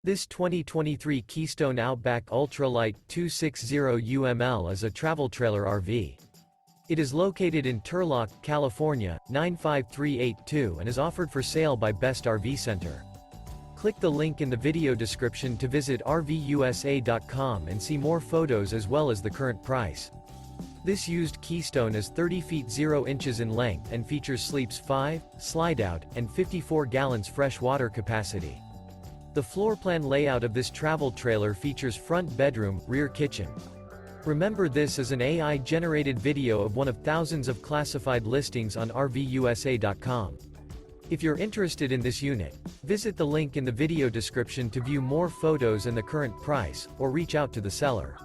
This 2023 Keystone Outback Ultra Lite 260 UML is a travel trailer RV. It is located in Turlock, California, 95382 and is offered for sale by Best RV Center. Click the link in the video description to visit RVUSA.com and see more photos as well as the current price. This used Keystone is 30 feet 0 inches in length and features sleeps 5, slide-out, and 54 gallons fresh water capacity. The floor plan layout of this travel trailer features front bedroom, rear kitchen. Remember, this is an AI-generated video of one of thousands of classified listings on RVUSA.com. If you're interested in this unit, visit the link in the video description to view more photos and the current price, or reach out to the seller.